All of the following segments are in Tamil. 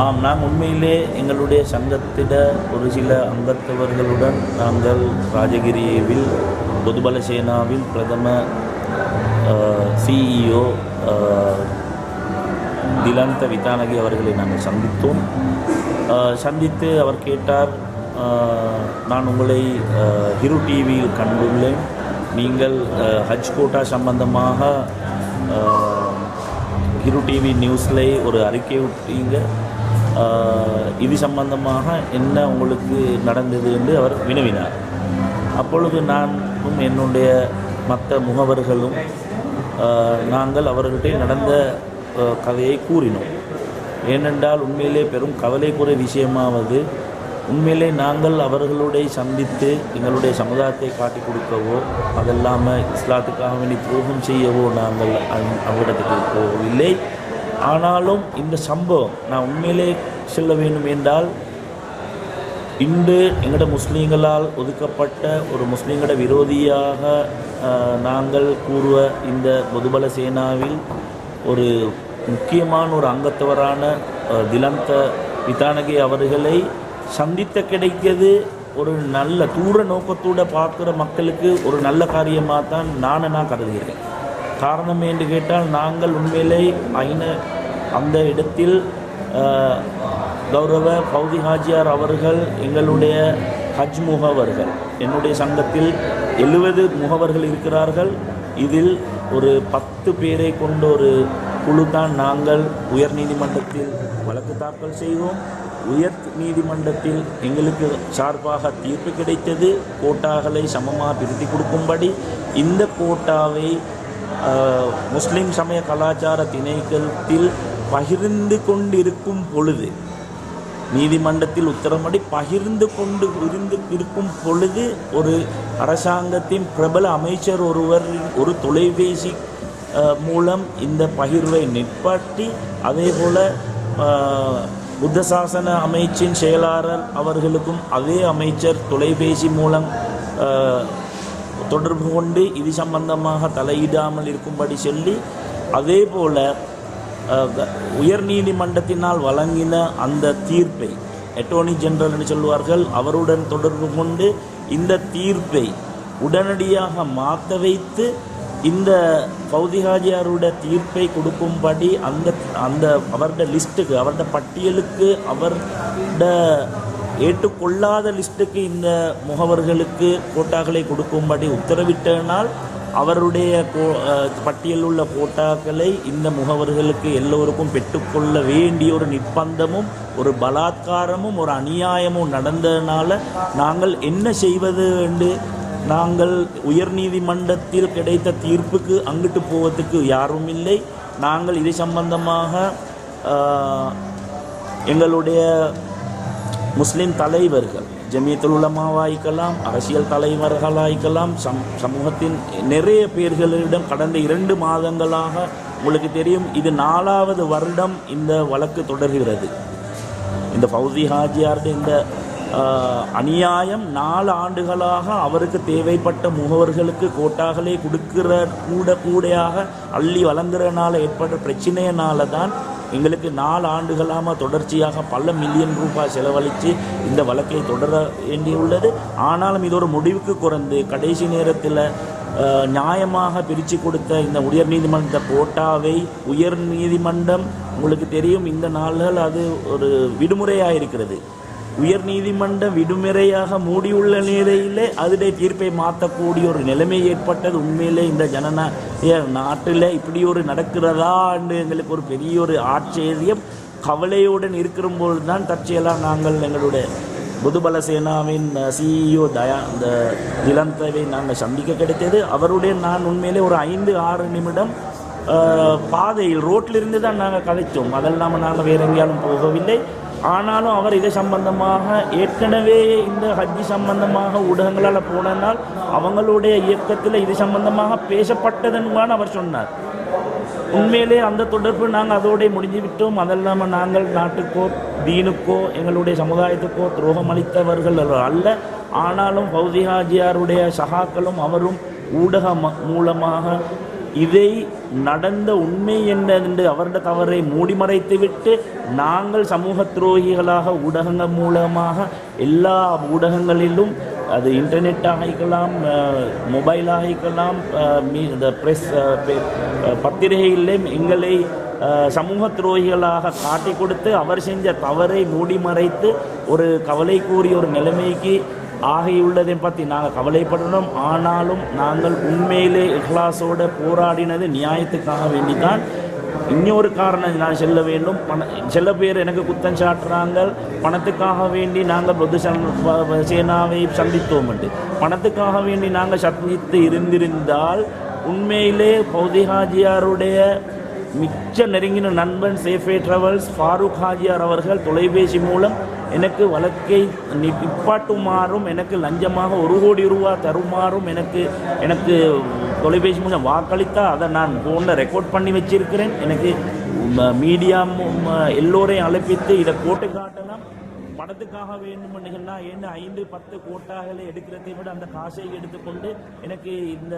ஆம், நாங்கள் உண்மையிலே எங்களுடைய சங்கத்திட ஒரு சில அங்கத்தவர்களுடன் நாங்கள் ராஜகிரியில் பொதுபல சேனாவில் பிரதம சிஇஓ திலந்த விதானகி அவர்களை நாங்கள் சந்தித்தோம். சந்தித்து அவர் கேட்டார், நான் உங்களை ஹிரு டிவியில் கண்டுள்ளேன், நீங்கள் ஹஜ் கோட்டா சம்பந்தமாக ஹிரு டிவி நியூஸில் ஒரு அறிக்கை விட்டீங்க, இது சம்பந்தமாக என்ன உங்களுக்கு நடந்தது என்று அவர் வினவினார். அப்பொழுது நானும் என்னுடைய மற்ற முகவர்களும் நாங்கள் அவர்கள்ட்ட நடந்த கதையை கூறினோம். ஏனென்றால் உண்மையிலே பெரும் கவலைக்குரிய விஷயமாவது, உண்மையிலே நாங்கள் அவர்களுடைய சந்தித்து எங்களுடைய சமுதாயத்தை காட்டி கொடுக்கவோ அதெல்லாமல் இஸ்லாத்துக்காக வேண்டி துரோகம் செய்யவோ நாங்கள் அவரிடத்துக்கு போகவில்லை. ஆனாலும் இந்த சம்பவம் நான் உண்மையிலே சொல்ல வேண்டும் என்றால், இன்று எங்களோட முஸ்லீம்களால் ஒதுக்கப்பட்ட ஒரு முஸ்லீம்களோட விரோதியாக நாங்கள் கூறுவ இந்த பொதுபல சேனாவில் ஒரு முக்கியமான ஒரு அங்கத்தவரான திலந்த விதானகி அவர்களை சந்தித்த கிடைக்கிறது ஒரு நல்ல தூர நோக்கத்தோடு பார்க்குற மக்களுக்கு ஒரு நல்ல காரியமாக தான் நான் கருதுகிறேன். காரணம் என்று கேட்டால், நாங்கள் உண்மையிலே அந்த இடத்தில் கௌரவ ஃபௌதி ஹாஜியார் அவர்கள் எங்களுடைய ஹஜ் முகவர்கள், என்னுடைய சங்கத்தில் 70 முகவர்கள் இருக்கிறார்கள். இதில் ஒரு 10 பேரை கொண்ட ஒரு குழு தான் நாங்கள் உயர் நீதிமன்றத்தில் வழக்கு தாக்கல் செய்தோம். உயர் நீதிமன்றத்தில் எங்களுக்கு சார்பாக தீர்ப்பு கிடைத்தது. கோட்டாக்களை சமமாக பிரித்து கொடுக்கும்படி இந்த கோட்டாவை முஸ்லிம் சமய கலாச்சார திணைக்களத்தில் பகிர்ந்து கொண்டிருக்கும் பொழுது, நீதிமன்றத்தில் உத்தரப்படி பகிர்ந்து கொண்டு இருக்கும் பொழுது, ஒரு அரசாங்கத்தின் பிரபல அமைச்சர் ஒருவர் ஒரு தொலைபேசி மூலம் இந்த பகிர்வை நிற்பாட்டி, அதே போல் புத்த சாசன அமைச்சின் செயலாளர் அவர்களுக்கும் அதே அமைச்சர் தொலைபேசி மூலம் தொடர்பு கொண்டு இது சம்பந்தமாக தலையிடாமல் இருக்கும்படி சொல்லி, அதே போல் உயர் நீதிமன்றத்தினால் வழங்கின அந்த தீர்ப்பை அட்டோர்னி ஜெனரல் என்று சொல்வார்கள், அவருடன் தொடர்பு கொண்டு இந்த தீர்ப்பை உடனடியாக மாற்ற வைத்து இந்த ஃபௌதி ஹாஜியாருடைய தீர்ப்பை கொடுக்கும்படி அந்த அவருடைய லிஸ்ட்டுக்கு, அவருடைய பட்டியலுக்கு, அவருடைய ஏற்றுக்கொள்ளாத லிஸ்ட்டுக்கு இந்த முகவர்களுக்கு கோட்டாக்களை கொடுக்கும்படி உத்தரவிட்டனால், அவருடைய பட்டியலில் உள்ள கோட்டாக்களை இந்த முகவர்களுக்கு எல்லோருக்கும் பெற்றுக்கொள்ள வேண்டிய ஒரு நிர்பந்தமும் ஒரு பலாத்காரமும் ஒரு அநியாயமும் நடந்ததுனால நாங்கள் என்ன செய்வது என்று நாங்கள் உயர் நீதிமன்றத்தில் கிடைத்த தீர்ப்புக்கு அங்கிட்டு போவதுக்கு யாரும் இல்லை. நாங்கள் இது சம்பந்தமாக எங்களுடைய முஸ்லிம் தலைவர்கள், ஜமியத்துல் உலமாவாய்க்கலாம், அரசியல் தலைவர்களாய்க்கலாம், சமூகத்தின் நிறைய பேர்களிடம் கடந்த 2 மாதங்களாக, உங்களுக்கு தெரியும், இது 4வது வருடம் இந்த வழக்கு தொடர்கிறது. இந்த ஃபௌதி ஹாஜியாருடைய இந்த அநியாயம் 4 ஆண்டுகளாக அவருக்கு தேவைப்பட்ட முகவர்களுக்கு கோட்டாக்களை கொடுக்கிற கூடையாக அள்ளி வழங்குறதுனால ஏற்பட்ட பிரச்சனையினால தான் எங்களுக்கு 4 ஆண்டுகளாக தொடர்ச்சியாக பல மில்லியன் ரூபாய் செலவழித்து இந்த வழக்கை தொடர வேண்டியுள்ளது. ஆனாலும் இது ஒரு முடிவுக்கு குறைந்து கடைசி நேரத்தில் நியாயமாக பிரித்து கொடுத்த இந்த உயர் நீதிமன்ற கோட்டாவை உயர் நீதிமன்றம், உங்களுக்கு தெரியும், இந்த நாள்கள் அது ஒரு விடுமுறையாக இருக்கிறது. உயர் நீதிமன்ற விடுமுறையாக மூடியுள்ள நிலையிலே அதனுடைய தீர்ப்பை மாற்றக்கூடிய ஒரு நிலைமை ஏற்பட்டது. உண்மையிலே இந்த ஜனநாயக நாட்டில் இப்படி ஒரு நடக்கிறதா என்று எங்களுக்கு ஒரு பெரிய ஒரு ஆச்சரியம், கவலையுடன் இருக்கும்போது தான் தற்செயலாக நாங்கள் எங்களுடைய பொதுபல சேனாவின் சிஇஓ இந்த திலந்தவை நாங்கள் சந்திக்க கிடைத்தது. அவருடைய நான் உண்மையிலே ஒரு 5-6 நிமிடம் பாதையில் ரோட்டிலிருந்து தான் நாங்கள் கதைத்தோம். அதெல்லாம் நாங்கள் வேறு எங்கேயாலும் போகவில்லை. ஆனாலும் அவர் இதை சம்பந்தமாக ஏற்கனவே இந்த ஹஜ்ஜி சம்பந்தமாக ஊடகங்களால் போனால் அவங்களுடைய இயக்கத்தில் இது சம்பந்தமாக பேசப்பட்டதுன்னு அவர் சொன்னார். உண்மையிலே அந்த தொடர்பு நாங்கள் அதோட முடிஞ்சு விட்டோம். அதெல்லாமல் நாங்கள் நாட்டுக்கோ தீனுக்கோ எங்களுடைய சமுதாயத்துக்கோ துரோகம் அளித்தவர்கள் அல்ல. ஆனாலும் ஃபௌதி ஹாஜியாருடைய சகாக்களும் அவரும் ஊடக மூலமாக இதை நடந்த உண்மை என்ன என்று அவருடைய தவறை மூடி மறைத்துவிட்டு நாங்கள் சமூக துரோகிகளாக ஊடகங்கள் மூலமாக எல்லா ஊடகங்களிலும் அது இன்டர்நெட்டாக இருக்கலாம், மொபைலாக இருக்கலாம், ப்ரெஸ் பத்திரிகைகளிலே எங்களை சமூக துரோகிகளாக காட்டி கொடுத்து அவர் செஞ்ச தவறை மூடி மறைத்து ஒரு கவலைக்குரிய ஒரு நிலைமைக்கு ஆகியுள்ளதை பற்றி நாங்கள் கவலைப்படணும். ஆனாலும் நாங்கள் உண்மையிலே இஹ்லாஸோடு போராடினது நியாயத்துக்காக வேண்டிதான். இன்னொரு காரணம் நான் சொல்ல வேண்டும், சில பேர் எனக்கு குத்தம் சாட்டுறாங்க, பணத்துக்காக வேண்டி நாங்கள் பொது சேனாவை சந்தித்தோம் என்று. பணத்துக்காக வேண்டி நாங்கள் சந்தித்து இருந்திருந்தால் உண்மையிலே பௌதி ஹாஜியாருடைய மிச்ச நெருங்கின நண்பன் சேஃபே டிராவல்ஸ் ஃபாரூக் ஹாஜியார் அவர்கள் தொலைபேசி மூலம் எனக்கு வழக்கை நிப்பாட்டுமாறும் எனக்கு லஞ்சமாக 1 கோடி ரூபா தருமாறும் எனக்கு தொலைபேசி மூலம் வாக்களித்தால் அதை நான் ஃபோனில் ரெக்கார்ட் பண்ணி வச்சிருக்கிறேன். எனக்கு மீடியா எல்லோரையும் அழைப்பித்து இதை போட்டு காட்டலாம். படத்துக்காக வேண்டுமென்னா என்ன 5-10 கோட்டாகளை எடுக்கிறதை விட அந்த காசை எடுத்துக்கொண்டு எனக்கு இந்த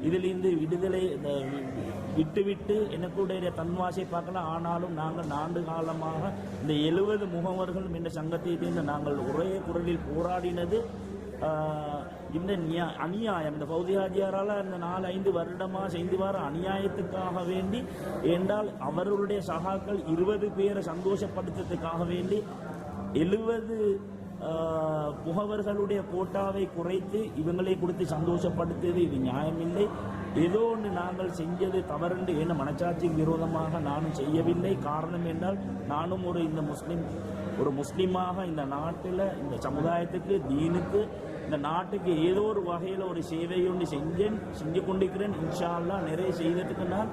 இதிலிருந்து விடுதலை விட்டுவிட்டு எனக்குடைய தன்வாசை பார்க்கலாம். ஆனாலும் நாங்கள் 4 காலமாக இந்த 70 முகவர்களும் இந்த சங்கத்தை சேர்ந்து நாங்கள் ஒரே குரலில் போராடினது இந்த அநியாயம், இந்த பௌதி ஹாஜியாரால் இந்த 4-5 வருடமாக செய்து வர அநியாயத்துக்காக வேண்டி, என்றால் அவர்களுடைய சகாக்கள் 20 பேரை சந்தோஷப்படுத்துறதுக்காக வேண்டி 70 முகவர்களுடைய கோட்டாவை குறைத்து இவங்களை கொடுத்து சந்தோஷப்படுத்தியது இது நியாயமில்லை. ஏதோ ஒன்று நாங்கள் செஞ்சது தவறுண்டு என்ன மனச்சாட்சிக்கு விரோதமாக நானும் செய்யவில்லை. காரணம் என்றால் நானும் ஒரு முஸ்லீமாக இந்த நாட்டில் இந்த சமுதாயத்துக்கு தீனுக்கு இந்த நாட்டுக்கு ஏதோ ஒரு வகையில் ஒரு சேவை ஒன்று செஞ்சு கொண்டிருக்கிறேன். இன்ஷா அல்லாஹ் நிறைய செய்ததுக்கு நான்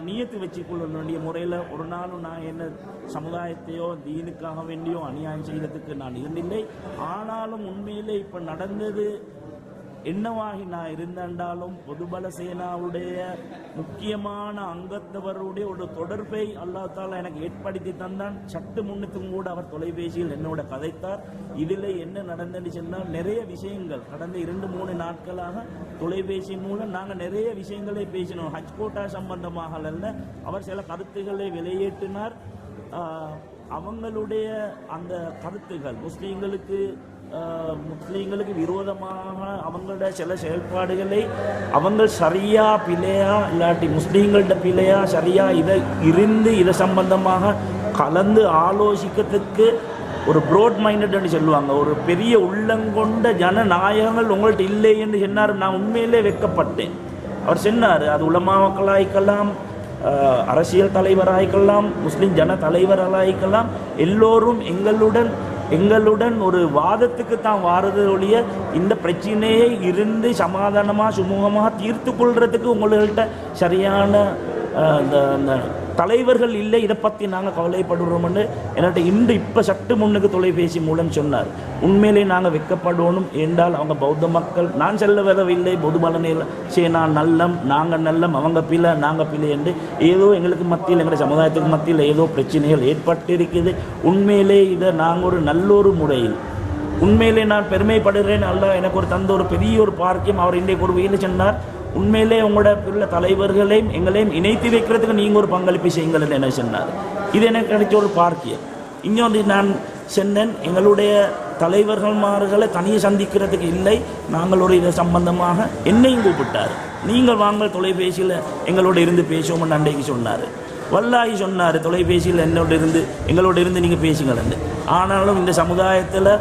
நியத்து வச்சுக்கொள்ள வேண்டிய முறையில் ஒரு நாளும் நான் என்ன சமுதாயத்தையோ தீனுக்காக வேண்டியோ அநியாயம் செய்ததுக்கு நான் இருந்தில்லை. ஆனாலும் உண்மையிலே இப்போ நடந்தது என்னவாகி நான் இருந்தாலும் பொதுபல சேனாவுடைய முக்கியமான அங்கத்தவருடைய ஒரு தொடர்பை அல்லாஹ் தாலா எனக்கு ஏற்படுத்தி தந்தான். சற்று முன்னுக்கும் கூட அவர் தொலைபேசியில் என்னோட கதைத்தார். இதில் என்ன நடந்ததுன்னு சொன்னால் நிறைய விஷயங்கள் கடந்த 2-3 நாட்களாக தொலைபேசி மூலம் நாங்கள் நிறைய விஷயங்களை பேசினோம். ஹஜ் கோட்டா சம்பந்தமாக அல்ல, அவர் சில கருத்துக்களை வெளியேற்றினார். அவங்களுடைய அந்த கருத்துகள் முஸ்லீம்களுக்கு விரோதமாக அவங்களோட சில செயல்பாடுகளை அவங்க சரியா பிழையா இல்லாட்டி முஸ்லீம்கள்ட பிழையா சரியா இதை சம்பந்தமாக கலந்து ஆலோசிக்கிறதுக்கு ஒரு ப்ரோட் மைண்டட்னு சொல்லுவாங்க, ஒரு பெரிய உள்ளங்கொண்ட ஜனநாயகங்கள் உங்கள்கிட்ட இல்லை என்று சொன்னார். நான் உண்மையிலே வெட்கப்பட்டேன். அவர் சொன்னார், அது உலமாக்களாய்க்கலாம், அரசியல் தலைவராய்க்கலாம், முஸ்லீம் ஜன தலைவர்களாய்க்கலாம், எல்லோரும் எங்களுடன் ஒரு வாதத்துக்கு தான் வாரது ஒழிய இந்த பிரச்சனையை இருந்து சமாதானமாக சுமூகமாக தீர்த்து கொள்றதுக்கு உங்கள்கிட்ட சரியான அந்த தலைவர்கள் இல்லை. இதை பற்றி நாங்கள் கவலைப்படுறோம்னு என்கிட்ட இப்போ சற்று முன்னுக்கு தொலைபேசி மூலம் சொன்னார். உண்மையிலே நாங்கள் வெட்கப்படணும் என்றால் அவங்க பௌத்த மக்கள், நான் செல்ல வரவில்லை பொதுபலனில் சேனா நல்லம், நாங்கள் நல்லம், அவங்க பிள்ளை நாங்கள் பிள்ளை என்று ஏதோ எங்களுக்கு மத்தியில் எங்களுடைய சமுதாயத்துக்கு மத்தியில் ஏதோ பிரச்சனைகள் ஏற்பட்டிருக்குது. உண்மையிலே இதை நாங்கள் ஒரு நல்லொரு முறையில் உண்மையிலே நான் பெருமைப்படுகிறேன். அல்லாஹ் எனக்கு ஒரு தந்த ஒரு பெரிய ஒரு பாக்கியம். அவர் இன்றைக்கு ஒரு வீடு சொன்னார், உண்மையிலே உங்களோட பிள்ளை தலைவர்களையும் எங்களையும் இணைத்து வைக்கிறதுக்கு நீங்கள் ஒரு பங்களிப்பு செய்யுங்கள் என்ன சொன்னார். இது எனக்கு கிடைச்ச ஒரு பாக்கியம். இன்னொன்று நான் சொன்னேன், எங்களுடைய தலைவர்கள்மார்களை தனியை சந்திக்கிறதுக்கு இல்லை, நாங்கள் ஒரு இதை சம்பந்தமாக என்னையும் கூப்பிட்டார். நீங்கள் வாங்கள் தொலைபேசியில் எங்களோட இருந்து பேசுவோம்னு அன்றைக்கு சொன்னார். வல்லாகி சொன்னார், தொலைபேசியில் எங்களோட இருந்து நீங்கள் பேசுங்கள். ஆனாலும் இந்த சமுதாயத்தில்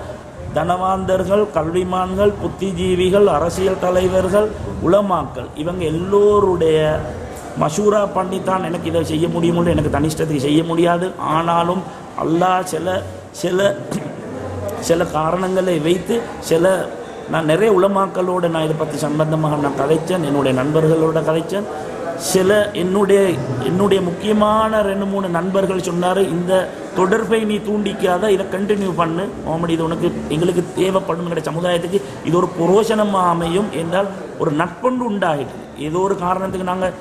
தனவாந்தர்கள், கல்விமான்கள், புத்திஜீவிகள், அரசியல் தலைவர்கள், உலமாக்கள் இவங்க எல்லோருடைய மஷூரா பண்ணித்தான் எனக்கு இதை செய்ய முடியும்னு எனக்கு தனிஷ்டத்துக்கு செய்ய முடியாது. ஆனாலும் அல்லாஹ் சில காரணங்களை வைத்து நான் நிறைய உலமாக்களோடு நான் இதை பற்றி சம்பந்தமாக நான் கதைச்சேன், என்னுடைய நண்பர்களோட கதைச்சேன். என்னுடைய முக்கியமான 2-3 நண்பர்கள் சொன்னார், இந்த தொடர்பை நீ தூண்டிக்காத, இதை கண்டினியூ பண்ணு முகமது, இது எங்களுக்கு தேவைப்படும் சமுதாயத்துக்கு இது ஒரு புரோஷனமாக அமையும் என்றால் ஒரு நட்பொண்டு உண்டாகிட்டு. ஏதோ ஒரு காரணத்துக்கு நாங்கள்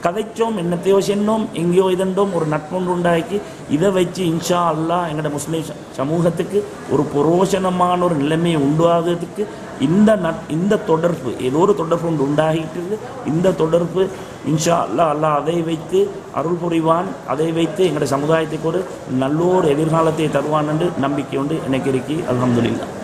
கதைச்சோம், என்னத்தையோ சென்னோம், எங்கேயோ இதண்டோம், ஒரு நட்பொண்டு உண்டாக்கி இதை வச்சு இன்ஷா அல்லாஹ் எங்களோட முஸ்லீம் சமூகத்துக்கு ஒரு புரோஷனமான ஒரு நிலைமையை உண்டாகிறதுக்கு இந்த தொடர்பு ஏதோ ஒரு தொடர்பு ஒன்று உண்டாகிட்டு இந்த தொடர்பு இன்ஷா அல்லாஹ் அதை வைத்து அருள் புரிவான், அதை வைத்து எங்களுடைய சமுதாயத்துக்கு ஒரு நல்லோர் எதிர்காலத்தை தருவான் என்று நம்பிக்கை உண்டு எனக்கு இருக்கி. அல்ஹம்துலில்லாஹ்.